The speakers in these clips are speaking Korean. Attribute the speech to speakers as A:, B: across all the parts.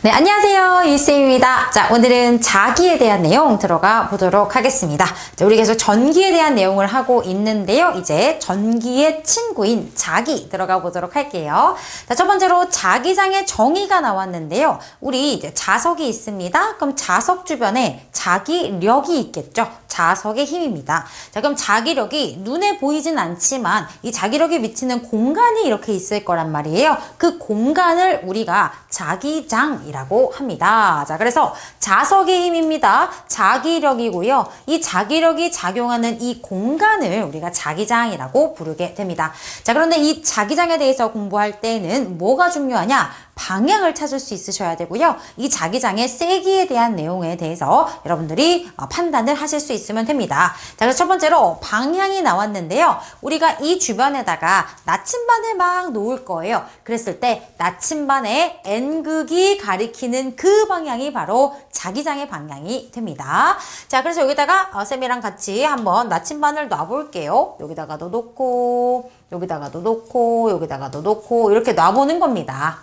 A: 네, 안녕하세요. 유쌤입니다. 자, 오늘은 자기에 대한 내용 들어가 보도록 하겠습니다. 자, 우리 계속 전기에 대한 내용을 하고 있는데요. 이제 전기의 친구인 자기 들어가 보도록 할게요. 자, 첫 번째로 자기장의 정의가 나왔는데요. 우리 이제 자석이 있습니다. 그럼 자석 주변에 자기력이 있겠죠. 자석의 힘입니다. 자, 그럼 자기력이 눈에 보이진 않지만 이 자기력이 미치는 공간이 이렇게 있을 거란 말이에요. 그 공간을 우리가 자기장이라고 합니다. 자, 그래서 자석의 힘입니다. 자기력이고요. 이 자기력이 작용하는 이 공간을 우리가 자기장이라고 부르게 됩니다. 자, 그런데 이 자기장에 대해서 공부할 때는 뭐가 중요하냐? 방향을 찾을 수 있으셔야 되고요. 이 자기장의 세기에 대한 내용에 대해서 여러분들이 판단을 하실 수 있으면 됩니다. 자, 그래서 첫 번째로 방향이 나왔는데요. 우리가 이 주변에다가 나침반을 막 놓을 거예요. 그랬을 때 나침반의 N극이 가리키는 그 방향이 바로 자기장의 방향이 됩니다. 자, 그래서 여기다가 쌤이랑 같이 한번 나침반을 놔볼게요. 여기다가도 놓고, 여기다가도 놓고, 여기다가도 놓고 이렇게 놔보는 겁니다.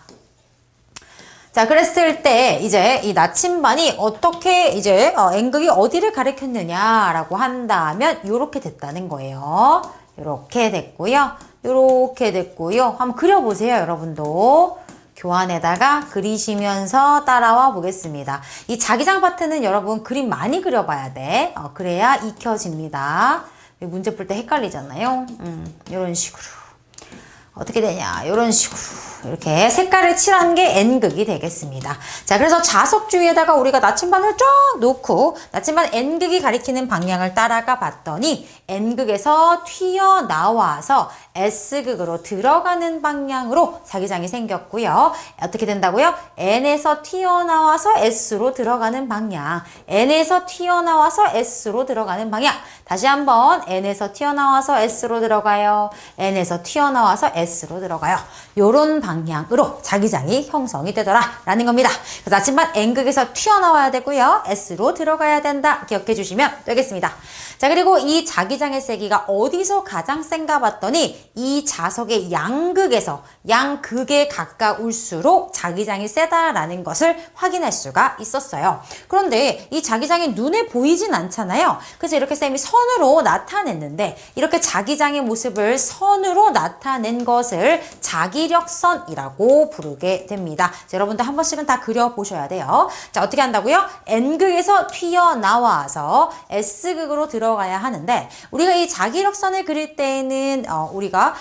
A: 자, 그랬을 때 이제 이 나침반이 어떻게 이제 N극이 어디를 가리켰느냐라고 한다면 이렇게 됐다는 거예요. 이렇게 됐고요. 이렇게 됐고요. 한번 그려보세요, 여러분도. 교환에다가 그리시면서 따라와 보겠습니다. 이 자기장 파트는 여러분 그림 많이 그려봐야 돼. 그래야 익혀집니다. 문제 풀 때 헷갈리잖아요. 이런 식으로. 어떻게 되냐? 이런 식으로 이렇게 색깔을 칠한 게 N극이 되겠습니다. 자, 그래서 자석 주위에다가 우리가 나침반을 쫙 놓고 나침반 N극이 가리키는 방향을 따라가 봤더니 N극에서 튀어나와서 S극으로 들어가는 방향으로 자기장이 생겼고요. 어떻게 된다고요? N에서 튀어나와서 S로 들어가는 방향, N에서 튀어나와서 S로 들어가는 방향. 다시 한번 N에서 튀어나와서 S로 들어가요. N에서 튀어나와서 S로 들어가요. 요런 방향으로 자기장이 형성이 되더라 라는 겁니다. 그래서 나침반 N극에서 튀어나와야 되고요. S로 들어가야 된다. 기억해 주시면 되겠습니다. 자, 그리고 이 자기장의 세기가 어디서 가장 센가 봤더니 이 자석의 양극에서 양극에 가까울수록 자기장이 세다라는 것을 확인할 수가 있었어요. 그런데 이 자기장이 눈에 보이진 않잖아요. 그래서 이렇게 쌤이 선으로 나타냈는데 이렇게 자기장의 모습을 선으로 나타낸 것을 자기력선이라고 부르게 됩니다. 자, 여러분들 한 번씩은 다 그려보셔야 돼요. 자, 어떻게 한다고요? N극에서 튀어나와서 S극으로 들어가야 하는데 우리가 이 자기력선을 그릴 때에는 우리가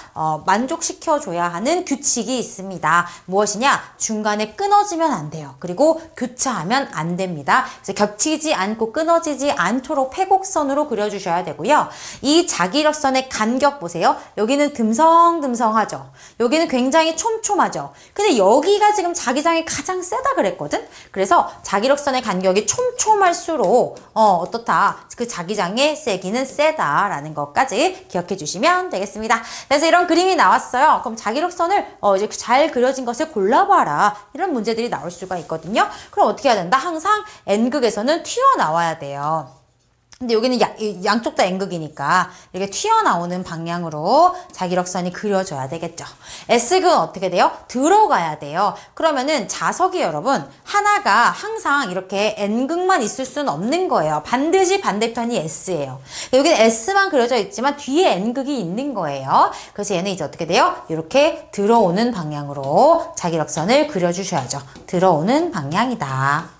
A: 만족시켜줘야 하는 규칙이 있습니다. 무엇이냐? 중간에 끊어지면 안 돼요. 그리고 교차하면 안 됩니다. 그래서 겹치지 않고 끊어지지 않도록 패곡선으로 그려주셔야 되고요. 이 자기력선의 간격 보세요. 여기는 듬성듬성하죠. 여기는 굉장히 촘촘하죠. 근데 여기가 지금 자기장이 가장 세다 그랬거든? 그래서 자기력선의 간격이 촘촘할수록 어떻다? 그 자기장의 세기는 세다라는 것까지 기억해 주시면 되겠습니다. 그래서 이런 그림이 나왔어요. 그럼 자기력선을 이제 잘 그려진 것을 골라봐라. 이런 문제들이 나올 수가 있거든요. 그럼 어떻게 해야 된다? 항상 N극에서는 튀어나와야 돼요. 근데 여기는 양쪽 다 N극이니까 이렇게 튀어나오는 방향으로 자기력선이 그려져야 되겠죠. S극은 어떻게 돼요? 들어가야 돼요. 그러면은 자석이 여러분 하나가 항상 이렇게 N극만 있을 수는 없는 거예요. 반드시 반대편이 S예요. 여기는 S만 그려져 있지만 뒤에 N극이 있는 거예요. 그래서 얘는 이제 어떻게 돼요? 이렇게 들어오는 방향으로 자기력선을 그려주셔야죠. 들어오는 방향이다.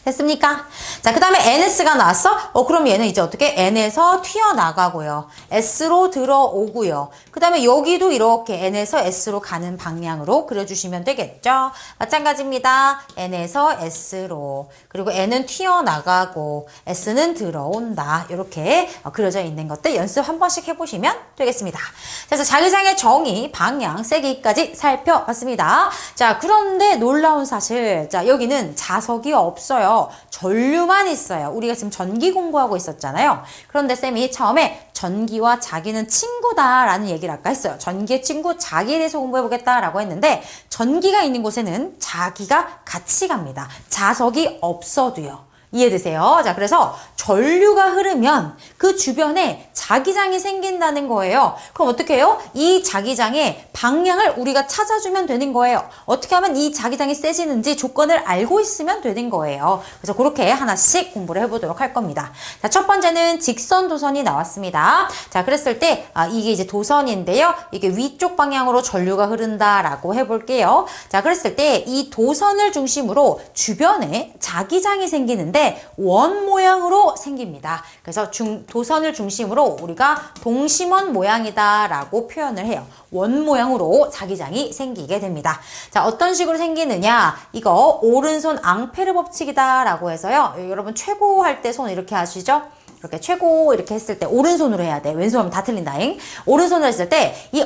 A: 됐습니까? 자, 그 다음에 NS가 나왔어? 그럼 얘는 이제 어떻게? N에서 튀어나가고요. S로 들어오고요. 그 다음에 여기도 이렇게 N에서 S로 가는 방향으로 그려주시면 되겠죠? 마찬가지입니다. N에서 S로. 그리고 N은 튀어나가고 S는 들어온다. 이렇게 그려져 있는 것들 연습 한 번씩 해보시면 되겠습니다. 그래서 자기장의 정의, 방향, 세기까지 살펴봤습니다. 자, 그런데 놀라운 사실. 자, 여기는 자석이 없어요. 전류만 있어요. 우리가 지금 전기 공부하고 있었잖아요. 그런데 쌤이 처음에 전기와 자기는 친구다라는 얘기를 아까 했어요. 전기의 친구 자기에 대해서 공부해보겠다라고 했는데 전기가 있는 곳에는 자기가 같이 갑니다. 자석이 없어도요. 이해되세요? 자, 그래서 전류가 흐르면 그 주변에 자기장이 생긴다는 거예요. 그럼 어떻게 해요? 이 자기장의 방향을 우리가 찾아주면 되는 거예요. 어떻게 하면 이 자기장이 세지는지 조건을 알고 있으면 되는 거예요. 그래서 그렇게 하나씩 공부를 해보도록 할 겁니다. 자, 첫 번째는 직선 도선이 나왔습니다. 자, 그랬을 때 이게 이제 도선인데요. 이게 위쪽 방향으로 전류가 흐른다라고 해볼게요. 자, 그랬을 때 이 도선을 중심으로 주변에 자기장이 생기는데 원 모양으로 생깁니다. 그래서 도선을 중심으로 우리가 동심원 모양이다라고 표현을 해요. 원 모양으로 자기장이 생기게 됩니다. 자, 어떤 식으로 생기느냐? 이거 오른손 앙페르 법칙이다라고 해서요. 여러분 최고 할 때 손 이렇게 하시죠? 이렇게 최고 이렇게 했을 때 오른손으로 해야 돼. 왼손 하면 다 틀린다잉. 오른손으로 했을 때 이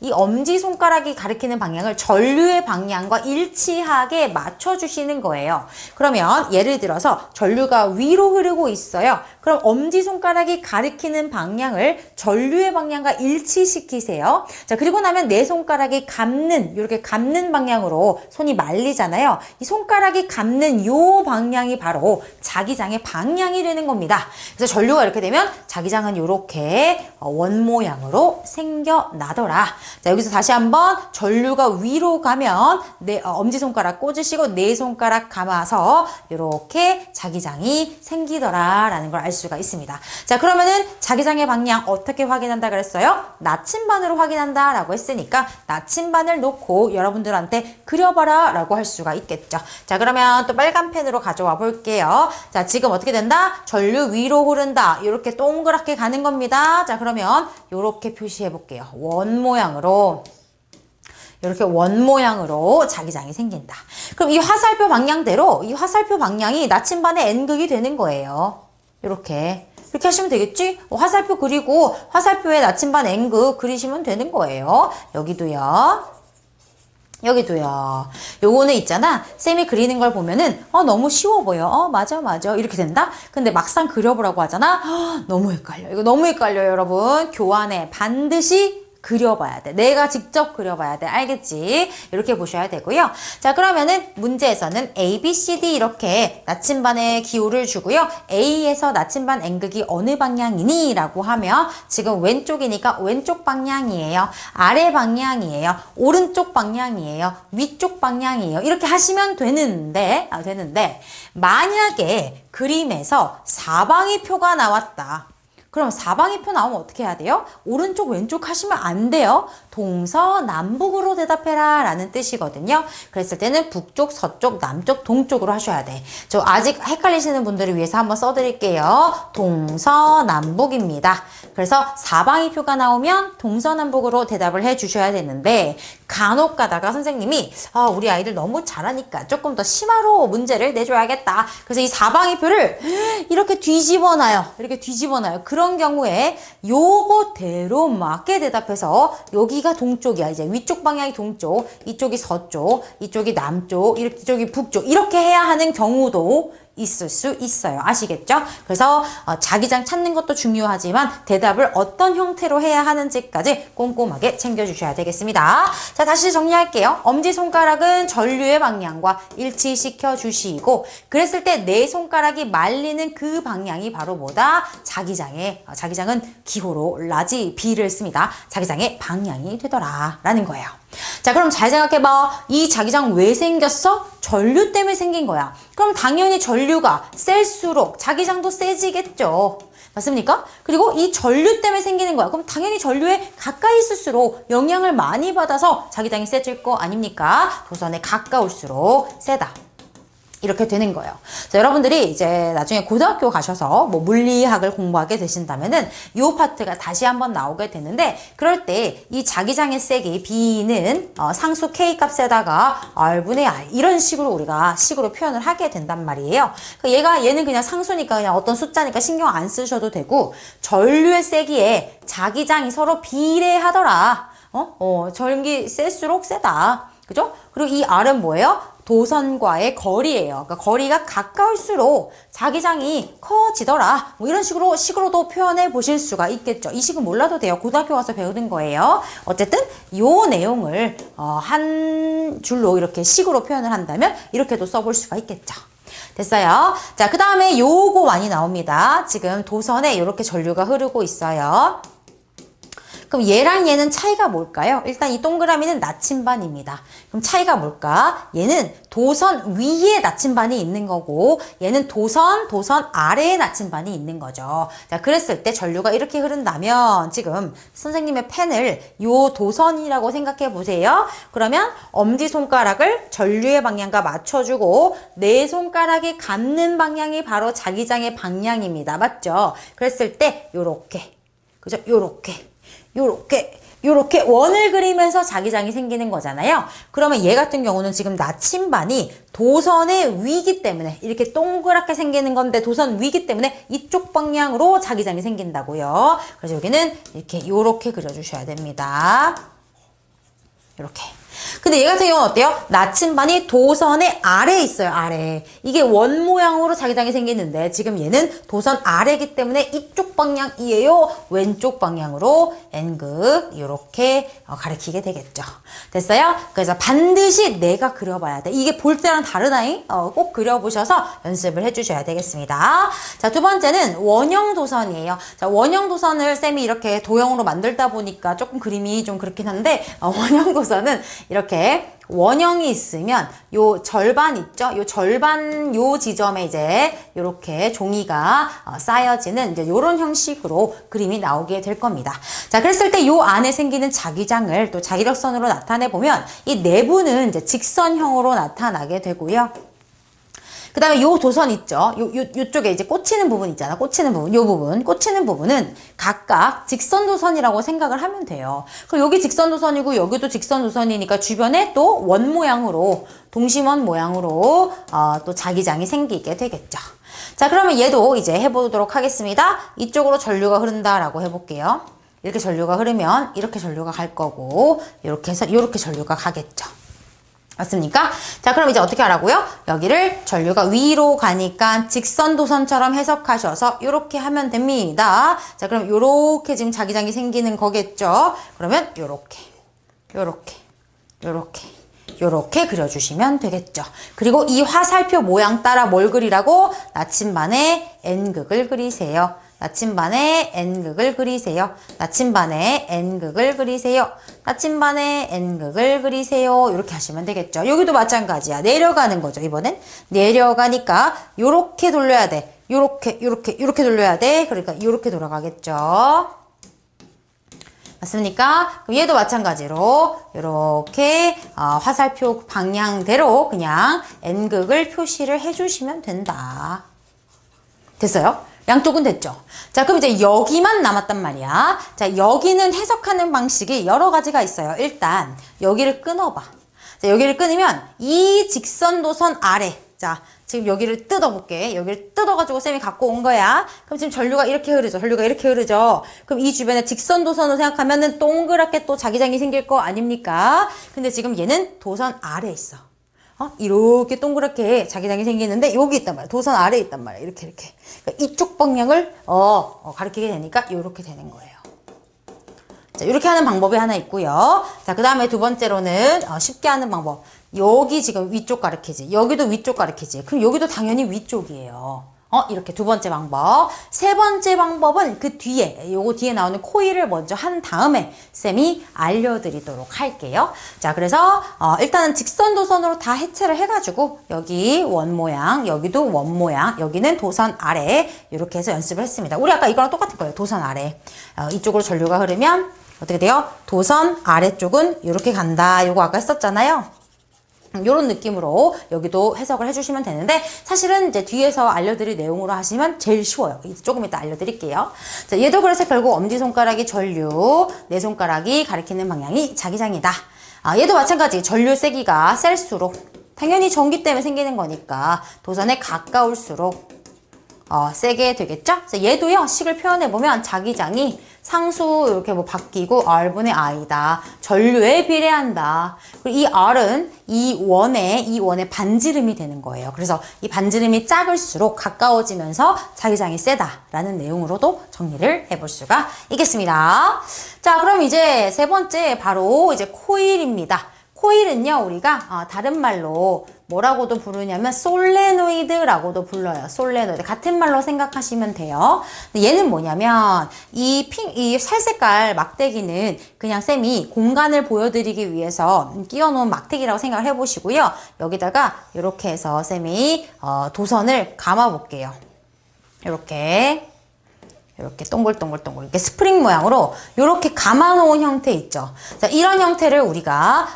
A: 엄지손가락이 가리키는 방향을 전류의 방향과 일치하게 맞춰주시는 거예요. 그러면 예를 들어서 전류가 위로 흐르고 있어요. 그럼 엄지손가락이 가리키는 방향을 전류의 방향과 일치시키세요. 자, 그리고 나면 내 손가락이 이렇게 감는 방향으로 손이 말리잖아요. 이 손가락이 감는 요 방향이 바로 자기장의 방향이 되는 겁니다. 그래서 전류가 이렇게 되면 자기장은 이렇게 원 모양으로 생겨나더라. 자, 여기서 다시 한번 전류가 위로 가면 엄지손가락 꽂으시고 네 손가락 감아서 이렇게 자기장이 생기더라 라는 걸 알 수가 있습니다. 자, 그러면은 자기장의 방향 어떻게 확인한다 그랬어요? 나침반으로 확인한다 라고 했으니까 나침반을 놓고 여러분들한테 그려봐라 라고 할 수가 있겠죠. 자, 그러면 또 빨간 펜으로 가져와 볼게요. 자, 지금 어떻게 된다? 전류 위로 흐른다. 이렇게 동그랗게 가는 겁니다. 자, 그러면 이렇게 표시해 볼게요. 이렇게 원 모양으로 자기장이 생긴다. 그럼 이 화살표 방향대로 이 화살표 방향이 나침반의 N극이 되는 거예요. 이렇게 하시면 되겠지? 화살표 그리고 화살표에 나침반 N극 그리시면 되는 거예요. 여기도요. 요거는 있잖아. 쌤이 그리는 걸 보면은 너무 쉬워 보여. 맞아 이렇게 된다? 근데 막상 그려보라고 하잖아. 너무 헷갈려. 이거 너무 헷갈려요, 여러분. 교환에 반드시 그려봐야 돼. 내가 직접 그려봐야 돼. 알겠지? 이렇게 보셔야 되고요. 자, 그러면은 문제에서는 A, B, C, D 이렇게 나침반에 기호를 주고요. A에서 나침반 N극이 어느 방향이니? 라고 하면 지금 왼쪽이니까 왼쪽 방향이에요. 아래 방향이에요. 오른쪽 방향이에요. 위쪽 방향이에요. 이렇게 하시면 되는데 만약에 그림에서 사방이표가 나왔다. 그럼 사방이표 나오면 어떻게 해야 돼요? 오른쪽 왼쪽 하시면 안 돼요. 동서남북으로 대답해라 라는 뜻이거든요. 그랬을 때는 북쪽, 서쪽, 남쪽, 동쪽으로 하셔야 돼. 저 아직 헷갈리시는 분들을 위해서 한번 써드릴게요. 동서남북입니다. 그래서 사방이표가 나오면 동서남북으로 대답을 해주셔야 되는데 간혹 가다가 선생님이 우리 아이들 너무 잘하니까 조금 더 심화로 문제를 내줘야겠다. 그래서 이 사방이표를 이렇게 뒤집어놔요. 그런 경우에 요거대로 맞게 대답해서 여기가 동쪽이야. 이제 위쪽 방향이 동쪽, 이쪽이 서쪽, 이쪽이 남쪽, 이쪽이 북쪽 이렇게 해야 하는 경우도 있을 수 있어요. 아시겠죠? 그래서 자기장 찾는 것도 중요하지만 대답을 어떤 형태로 해야 하는지까지 꼼꼼하게 챙겨주셔야 되겠습니다. 자, 다시 정리할게요. 엄지손가락은 전류의 방향과 일치시켜 주시고 그랬을 때 내 손가락이 말리는 그 방향이 바로 뭐다? 자기장은 기호로 라지 B를 씁니다. 자기장의 방향이 되더라 라는 거예요. 자, 그럼 잘 생각해봐. 이 자기장 왜 생겼어? 전류 때문에 생긴 거야. 그럼 당연히 전류가 셀수록 자기장도 세지겠죠. 맞습니까? 그리고 이 전류 때문에 생기는 거야. 그럼 당연히 전류에 가까이 있을수록 영향을 많이 받아서 자기장이 세질 거 아닙니까? 도선에 가까울수록 세다. 이렇게 되는 거예요. 자, 여러분들이 이제 나중에 고등학교 가셔서 뭐 물리학을 공부하게 되신다면은 요 파트가 다시 한번 나오게 되는데 그럴 때 이 자기장의 세기 B는 상수 K 값에다가 R분의 I 이런 식으로 우리가 식으로 표현을 하게 된단 말이에요. 얘는 그냥 상수니까 그냥 어떤 숫자니까 신경 안 쓰셔도 되고 전류의 세기에 자기장이 서로 비례하더라. 전기 셀수록 세다. 그죠? 그리고 이 R은 뭐예요? 도선과의 거리예요. 그러니까 거리가 가까울수록 자기장이 커지더라. 뭐 이런 식으로도 표현해 보실 수가 있겠죠. 이 식은 몰라도 돼요. 고등학교 가서 배우는 거예요. 어쨌든 요 내용을 한 줄로 이렇게 식으로 표현을 한다면 이렇게도 써볼 수가 있겠죠. 됐어요. 자, 그 다음에 요거 많이 나옵니다. 지금 도선에 이렇게 전류가 흐르고 있어요. 그럼 얘랑 얘는 차이가 뭘까요? 일단 이 동그라미는 나침반입니다. 그럼 차이가 뭘까? 얘는 도선 위에 나침반이 있는 거고 얘는 도선 아래에 나침반이 있는 거죠. 자, 그랬을 때 전류가 이렇게 흐른다면 지금 선생님의 펜을 요 도선이라고 생각해 보세요. 그러면 엄지손가락을 전류의 방향과 맞춰주고 내 손가락이 갖는 방향이 바로 자기장의 방향입니다. 맞죠? 그랬을 때 요렇게, 그죠? 요렇게 원을 그리면서 자기장이 생기는 거잖아요. 그러면 얘 같은 경우는 지금 나침반이 도선의 위기 때문에 이렇게 동그랗게 생기는 건데 도선 위기 때문에 이쪽 방향으로 자기장이 생긴다고요. 그래서 여기는 이렇게 요렇게 그려주셔야 됩니다. 이렇게. 근데 얘 같은 경우는 어때요? 나침반이 도선의 아래에 있어요. 아래. 이게 원 모양으로 자기장이 생기는데 지금 얘는 도선 아래이기 때문에 이쪽 방향이에요. 왼쪽 방향으로 N극 이렇게 가리키게 되겠죠. 됐어요? 그래서 반드시 내가 그려봐야 돼. 이게 볼 때랑 다르다잉? 꼭 그려보셔서 연습을 해주셔야 되겠습니다. 자, 두 번째는 원형 도선이에요. 자, 원형 도선을 쌤이 이렇게 도형으로 만들다 보니까 조금 그림이 좀 그렇긴 한데 원형 도선은 이렇게 원형이 있으면 요 절반 있죠? 요 절반 요 지점에 이제 요렇게 종이가 쌓여지는 이제 요런 형식으로 그림이 나오게 될 겁니다. 자, 그랬을 때 요 안에 생기는 자기장을 또 자기력선으로 나타내 보면 이 내부는 이제 직선형으로 나타나게 되고요. 그 다음에 요 도선 있죠? 요쪽에 이제 꽂히는 부분 있잖아. 꽂히는 부분. 요 부분. 꽂히는 부분은 각각 직선 도선이라고 생각을 하면 돼요. 그럼 여기 직선 도선이고 여기도 직선 도선이니까 주변에 또 원 모양으로, 동심원 모양으로 또 자기장이 생기게 되겠죠. 자, 그러면 얘도 이제 해보도록 하겠습니다. 이쪽으로 전류가 흐른다라고 해볼게요. 이렇게 전류가 흐르면 이렇게 전류가 갈 거고 이렇게 해서 이렇게 전류가 가겠죠. 맞습니까? 자, 그럼 이제 어떻게 하라고요? 여기를 전류가 위로 가니까 직선 도선처럼 해석하셔서 이렇게 하면 됩니다. 자, 그럼 요렇게 지금 자기장이 생기는 거겠죠? 그러면 요렇게 그려주시면 되겠죠. 그리고 이 화살표 모양 따라 뭘 그리라고? 나침반에 N극을 그리세요. 나침반에 N극을 그리세요. 나침반에 N극을 그리세요. 나침반에 N극을 그리세요. 이렇게 하시면 되겠죠. 여기도 마찬가지야. 내려가는 거죠. 이번엔 내려가니까 요렇게 돌려야 돼. 요렇게 돌려야 돼. 그러니까 요렇게 돌아가겠죠. 맞습니까? 그럼 얘도 마찬가지로 이렇게 화살표 방향대로 그냥 N극을 표시를 해주시면 된다. 됐어요? 양쪽은 됐죠? 자, 그럼 이제 여기만 남았단 말이야. 자, 여기는 해석하는 방식이 여러 가지가 있어요. 일단 여기를 끊어봐. 자, 여기를 끊으면 이 직선 도선 아래, 자, 지금 여기를 뜯어볼게. 여기를 뜯어가지고 쌤이 갖고 온 거야. 그럼 지금 전류가 이렇게 흐르죠. 전류가 이렇게 흐르죠. 그럼 이 주변에 직선 도선으로 생각하면은 동그랗게 또 자기장이 생길 거 아닙니까? 근데 지금 얘는 도선 아래에 있어. 이렇게 동그랗게 자기장이 생기는데 여기 있단 말이야. 도선 아래에 있단 말이야. 이렇게. 그러니까 이쪽 방향을 가리키게 되니까 이렇게 되는 거예요. 자, 이렇게 하는 방법이 하나 있고요. 자, 그 다음에 두 번째로는 쉽게 하는 방법. 여기 지금 위쪽 가리키지. 여기도 위쪽 가리키지. 그럼 여기도 당연히 위쪽이에요. 이렇게 두 번째 방법. 세 번째 방법은 그 뒤에, 요거 뒤에 나오는 코일을 먼저 한 다음에 쌤이 알려드리도록 할게요. 자, 그래서 일단은 직선 도선으로 다 해체를 해가지고 여기 원 모양, 여기도 원 모양, 여기는 도선 아래 이렇게 해서 연습을 했습니다. 우리 아까 이거랑 똑같은 거예요. 도선 아래. 이쪽으로 전류가 흐르면 어떻게 돼요? 도선 아래쪽은 이렇게 간다. 요거 아까 했었잖아요. 요런 느낌으로 여기도 해석을 해주시면 되는데 사실은 이제 뒤에서 알려드릴 내용으로 하시면 제일 쉬워요. 조금 이따 알려드릴게요. 자, 얘도 그래서 결국 엄지손가락이 전류, 내 손가락이 가리키는 방향이 자기장이다. 얘도 마찬가지. 전류 세기가 셀수록 당연히 전기 때문에 생기는 거니까 도선에 가까울수록 세게 되겠죠? 그래서 얘도요, 식을 표현해보면 자기장이 상수 이렇게 뭐 바뀌고 R분의 I다. 전류에 비례한다. 그리고 이 R은 이 원의 반지름이 되는 거예요. 그래서 이 반지름이 작을수록 가까워지면서 자기장이 세다라는 내용으로도 정리를 해볼 수가 있겠습니다. 자, 그럼 이제 세 번째 바로 이제 코일입니다. 코일은요, 우리가 다른 말로 뭐라고도 부르냐면 솔레노이드라고도 불러요. 솔레노이드. 같은 말로 생각하시면 돼요. 근데 얘는 뭐냐면 이 살색깔 막대기는 그냥 쌤이 공간을 보여드리기 위해서 끼워놓은 막대기라고 생각을 해보시고요. 여기다가 이렇게 해서 쌤이 도선을 감아 볼게요. 이렇게 동글동글동글 이렇게 스프링 모양으로 이렇게 감아놓은 형태 있죠. 자, 이런 형태를 우리가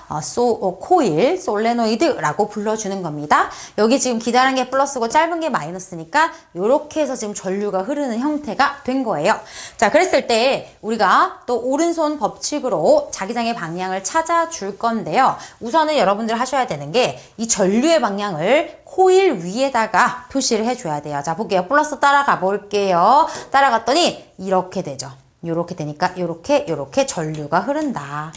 A: 코일, 솔레노이드라고 불러주는 겁니다. 여기 지금 기다란 게 플러스고 짧은 게 마이너스니까 이렇게 해서 지금 전류가 흐르는 형태가 된 거예요. 자, 그랬을 때 우리가 또 오른손 법칙으로 자기장의 방향을 찾아줄 건데요. 우선은 여러분들 하셔야 되는 게 이 전류의 방향을 코일 위에다가 표시를 해줘야 돼요. 자, 볼게요. 플러스 따라가 볼게요. 따라갔더니 이렇게 되죠. 이렇게 되니까 이렇게 전류가 흐른다.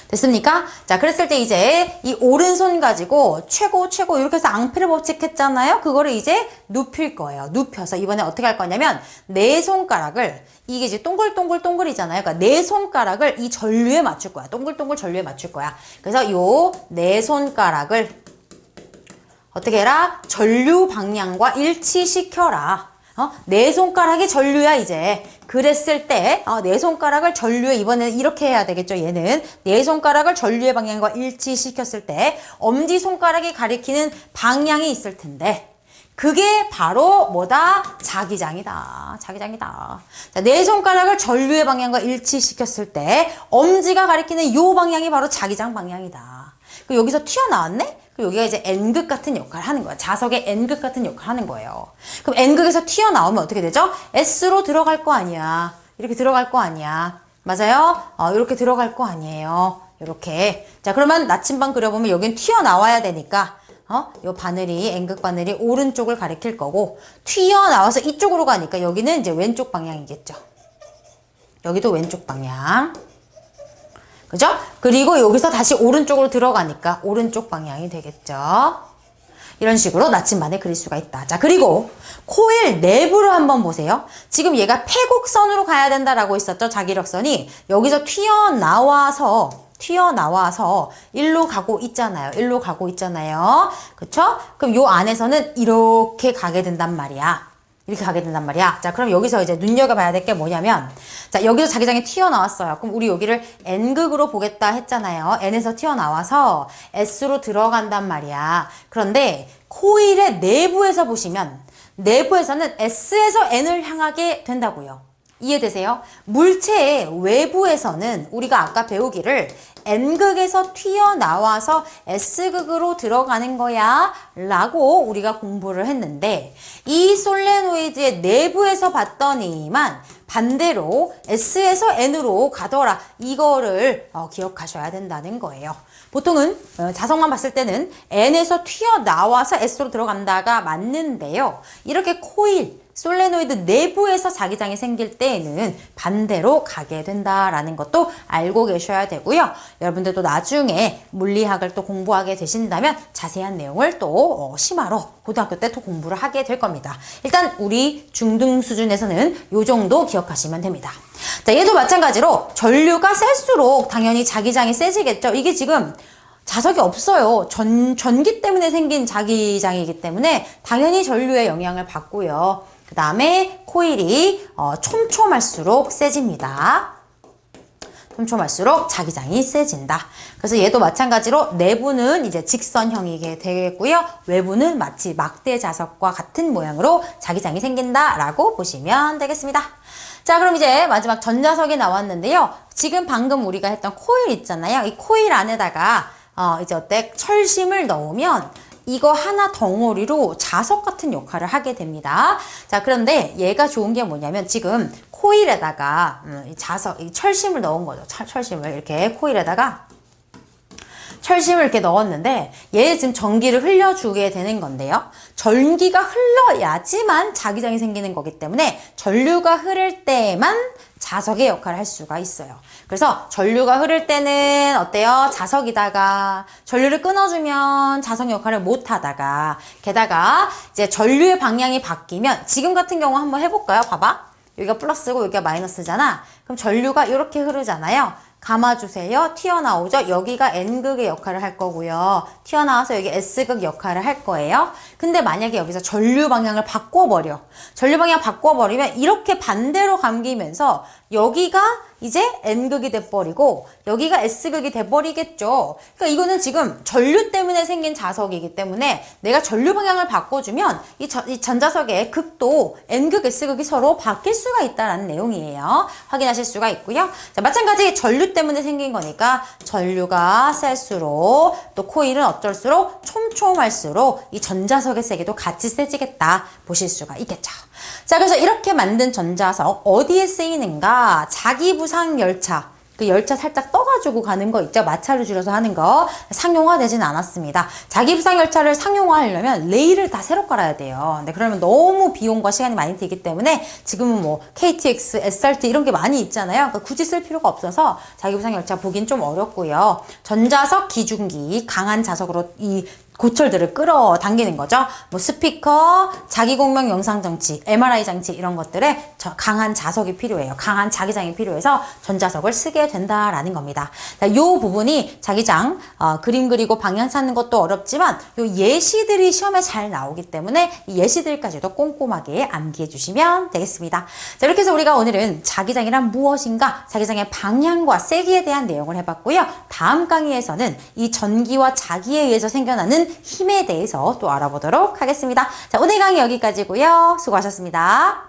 A: 됐습니까? 자, 그랬을 때 이제 이 오른손 가지고 최고 이렇게 해서 앙페르 법칙 했잖아요. 그거를 이제 눕힐 거예요. 눕혀서 이번에 어떻게 할 거냐면 네 손가락을 이게 이제 동글동글동글이잖아요. 그러니까 네 손가락을 이 전류에 맞출 거야. 동글동글 전류에 맞출 거야. 그래서 요 네 손가락을 어떻게 해라? 전류 방향과 일치시켜라. 네 손가락이 전류야, 이제. 그랬을 때, 네 손가락을 전류에, 이번에는 이렇게 해야 되겠죠, 얘는. 네 손가락을 전류의 방향과 일치시켰을 때, 엄지손가락이 가리키는 방향이 있을 텐데, 그게 바로 뭐다? 자기장이다. 자기장이다. 자, 네 손가락을 전류의 방향과 일치시켰을 때, 엄지가 가리키는 요 방향이 바로 자기장 방향이다. 여기서 튀어나왔네? 여기가 이제 N극 같은 역할을 하는 거야. 자석의 N극 같은 역할을 하는 거예요. 그럼 N극에서 튀어나오면 어떻게 되죠? S로 들어갈 거 아니야. 이렇게 들어갈 거 아니야. 맞아요? 이렇게 들어갈 거 아니에요. 이렇게. 자, 그러면 나침반 그려보면 여긴 튀어나와야 되니까 요 바늘이, N극 바늘이 오른쪽을 가리킬 거고, 튀어나와서 이쪽으로 가니까 여기는 이제 왼쪽 방향이겠죠. 여기도 왼쪽 방향. 그죠? 그리고 여기서 다시 오른쪽으로 들어가니까 오른쪽 방향이 되겠죠. 이런 식으로 나침반에 그릴 수가 있다. 자, 그리고 코일 내부를 한번 보세요. 지금 얘가 패곡선으로 가야 된다라고 있었죠. 자기력선이. 여기서 튀어나와서 일로 가고 있잖아요. 일로 가고 있잖아요. 그쵸? 그럼 요 안에서는 이렇게 가게 된단 말이야. 이렇게 가게 된단 말이야. 자, 그럼 여기서 이제 눈여겨봐야 될 게 뭐냐면, 자, 여기서 자기장이 튀어나왔어요. 그럼 우리 여기를 N극으로 보겠다 했잖아요. N에서 튀어나와서 S로 들어간단 말이야. 그런데 코일의 내부에서 보시면, 내부에서는 S에서 N을 향하게 된다고요. 이해되세요? 물체의 외부에서는 우리가 아까 배우기를 N극에서 튀어나와서 S극으로 들어가는 거야 라고 우리가 공부를 했는데, 이 솔레노이드의 내부에서 봤더니만 반대로 S에서 N으로 가더라. 이거를 기억하셔야 된다는 거예요. 보통은 자석만 봤을 때는 N에서 튀어나와서 S로 들어간다가 맞는데요. 이렇게 코일, 솔레노이드 내부에서 자기장이 생길 때에는 반대로 가게 된다라는 것도 알고 계셔야 되고요. 여러분들도 나중에 물리학을 또 공부하게 되신다면 자세한 내용을 또 심화로 고등학교 때 또 공부를 하게 될 겁니다. 일단 우리 중등 수준에서는 요 정도 기억하시면 됩니다. 자, 얘도 마찬가지로 전류가 셀수록 당연히 자기장이 세지겠죠. 이게 지금 자석이 없어요. 전기 때문에 생긴 자기장이기 때문에 당연히 전류의 영향을 받고요. 그 다음에 코일이 촘촘할수록 세집니다. 촘촘할수록 자기장이 세진다. 그래서 얘도 마찬가지로 내부는 이제 직선형이게 되겠고요. 외부는 마치 막대 자석과 같은 모양으로 자기장이 생긴다라고 보시면 되겠습니다. 자, 그럼 이제 마지막 전자석이 나왔는데요. 지금 방금 우리가 했던 코일 있잖아요. 이 코일 안에다가 이제 철심을 넣으면 이거 하나 덩어리로 자석 같은 역할을 하게 됩니다. 자, 그런데 얘가 좋은 게 뭐냐면 지금 코일에다가 이 철심을 넣은 거죠. 철심을 이렇게 코일에다가 철심을 이렇게 넣었는데 얘 지금 전기를 흘려주게 되는 건데요. 전기가 흘러야지만 자기장이 생기는 거기 때문에 전류가 흐를 때만 자석의 역할을 할 수가 있어요. 그래서 전류가 흐를 때는 어때요? 자석이다가 전류를 끊어주면 자석 역할을 못 하다가 게다가 이제 전류의 방향이 바뀌면 지금 같은 경우 한번 해볼까요? 봐봐. 여기가 플러스고 여기가 마이너스잖아. 그럼 전류가 이렇게 흐르잖아요. 감아주세요. 튀어나오죠? 여기가 N극의 역할을 할 거고요. 튀어나와서 여기 S극 역할을 할 거예요. 근데 만약에 여기서 전류 방향을 바꿔버려. 전류 방향 바꿔버리면 이렇게 반대로 감기면서 여기가 이제 N극이 돼버리고 여기가 S극이 돼버리겠죠. 그러니까 이거는 지금 전류 때문에 생긴 자석이기 때문에 내가 전류 방향을 바꿔주면 이 전자석의 극도 N극, S극이 서로 바뀔 수가 있다는 내용이에요. 확인하실 수가 있고요. 자, 마찬가지 전류 때문에 생긴 거니까 전류가 셀수록 또 코일은 어쩔수록 촘촘할수록 이 전자석의 세기도 같이 세지겠다 보실 수가 있겠죠. 자, 그래서 이렇게 만든 전자석 어디에 쓰이는가? 자기부상 열차. 그 열차 살짝 떠가지고 가는 거 있죠? 마찰을 줄여서 하는 거. 상용화되진 않았습니다. 자기부상 열차를 상용화하려면 레일을 다 새로 깔아야 돼요. 근데 그러면 너무 비용과 시간이 많이 들기 때문에 지금은 뭐 KTX, SRT 이런 게 많이 있잖아요. 그러니까 굳이 쓸 필요가 없어서 자기부상 열차 보긴 좀 어렵고요. 전자석 기중기, 강한 자석으로 이 고철들을 끌어당기는 거죠. 뭐 스피커, 자기공명 영상장치, MRI 장치 이런 것들에 강한 자석이 필요해요. 강한 자기장이 필요해서 전자석을 쓰게 된다라는 겁니다. 이 부분이 자기장 그림 그리고 방향 찾는 것도 어렵지만 요 예시들이 시험에 잘 나오기 때문에 이 예시들까지도 꼼꼼하게 암기해 주시면 되겠습니다. 자, 이렇게 해서 우리가 오늘은 자기장이란 무엇인가, 자기장의 방향과 세기에 대한 내용을 해봤고요. 다음 강의에서는 이 전기와 자기에 의해서 생겨나는 힘에 대해서 또 알아보도록 하겠습니다. 자, 오늘 강의 여기까지고요. 수고하셨습니다.